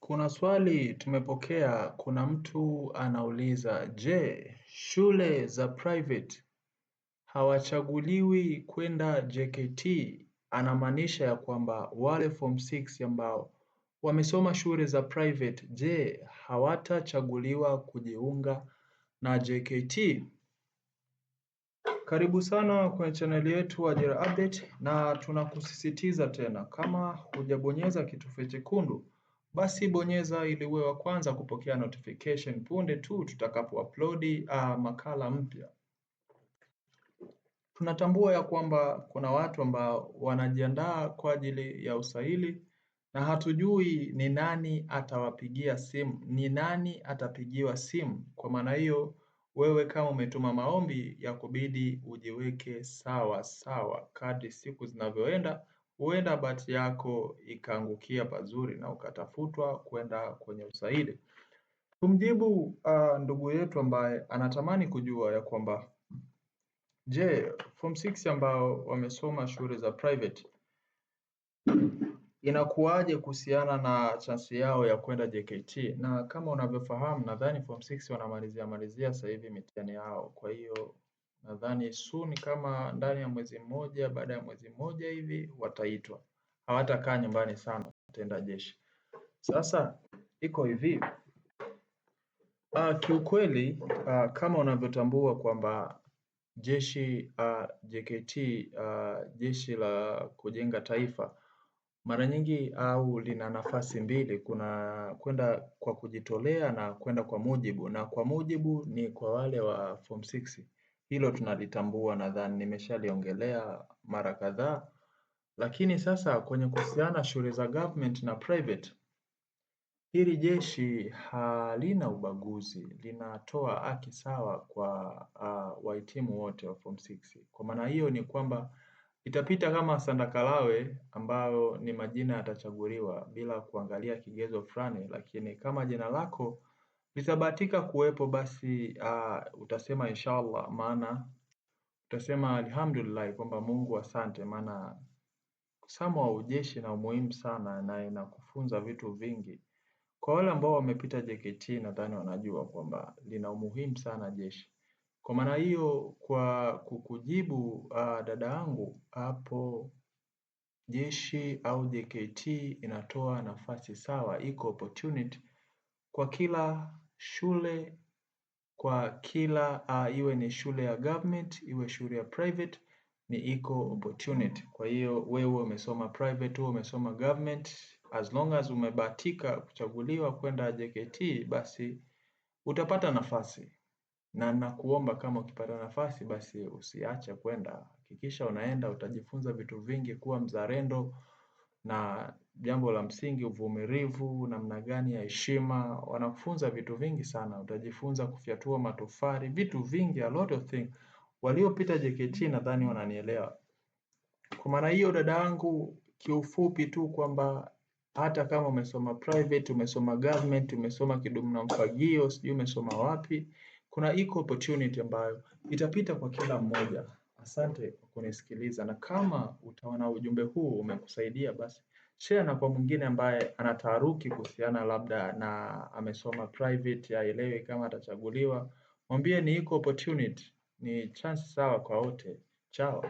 Kuna swali tumepokea, kuna mtu anauliza, je, shule za private hawachaguliwi kwenda JKT? Anamaanisha ya kwamba wale form 6 ambao wamesoma shule za private, je, hawatachaguliwa kujiunga na JKT? Karibu sana kwenye chaneli yetu Ajira Update, na tunakusisitiza tena, kama hujabonyeza kitufe chekundu basi bonyeza ili uwe wa kwanza kupokea notification punde tu tutakapo upload makala mpya. Tunatambua ya kwamba kuna watu ambao wanajiandaa kwa ajili ya usaili na hatujui ni nani atawapigia simu, ni nani atapigiwa simu. Kwa maana hiyo, wewe kama umetuma maombi ya kubidi ujiweke sawa sawa kadri siku zinavyoenda, huenda bahati yako ikaangukia pazuri na ukatafutwa kwenda kwenye usaili. Tumjibu ndugu yetu ambaye anatamani kujua ya kwamba, je, form 6 ambao wamesoma shule za private inakuwaje kuhusiana na chance yao ya kwenda JKT? Na kama unavyofahamu, nadhani form 6 wanamalizia sasa hivi mitihani yao. Kwa hiyo nadhani soon, kama ndani ya mwezi mmoja, baada ya mwezi mmoja hivi wataitwa. Hawatakaa nyumbani sana, wataenda jeshi. Sasa iko hivi, kiukweli kama unavyotambua kwamba jeshi JKT, jeshi la kujenga taifa, mara nyingi au lina nafasi mbili, kuna kwenda kwa kujitolea na kwenda kwa mujibu, na kwa mujibu ni kwa wale wa form 6. Hilo tunalitambua, nadhani nimeshaliongelea mara kadhaa. Lakini sasa kwenye kuhusiana shule za government na private, hili jeshi halina ubaguzi, linatoa haki sawa kwa wahitimu wote wa form 6. Kwa maana hiyo ni kwamba itapita kama Sandakalawe ambayo ni majina yatachaguliwa bila kuangalia kigezo fulani, lakini kama jina lako litabahatika kuwepo, basi utasema inshallah, maana utasema alhamdulillah, kwamba Mungu asante, maana kusoma wa ujeshi na umuhimu sana na inakufunza vitu vingi. Kwa wale ambao wamepita JKT nadhani wanajua kwamba lina umuhimu sana jeshi. Kwa maana hiyo, kwa kukujibu dada yangu hapo, jeshi au JKT inatoa nafasi sawa, iko opportunity kwa kila shule, kwa kila iwe ni shule ya government, iwe shule ya private, ni iko opportunity. Kwa hiyo wewe umesoma private, wewe umesoma government, as long as umebahatika kuchaguliwa kwenda JKT, basi utapata nafasi. Na nakuomba kama ukipata nafasi basi usiache kwenda. Hakikisha unaenda, utajifunza vitu vingi, kuwa mzalendo, na jambo la msingi uvumilivu, namna gani ya heshima. Wanakufunza vitu vingi sana, utajifunza kufyatua matofali, vitu vingi, a lot of things. Waliopita JKT nadhani wananielewa. Kwa maana hiyo dada yangu, kiufupi tu kwamba hata kama umesoma private, umesoma government, umesoma kidumu na mfagio, sijui umesoma wapi, kuna iko opportunity ambayo itapita kwa kila mmoja. Asante kwa kunisikiliza, na kama utaona ujumbe huu umekusaidia, basi share na kwa mwingine ambaye anataharuki kuhusiana labda na amesoma private, haelewi kama atachaguliwa. Mwambie ni iko opportunity, ni chance sawa kwa wote. Chao.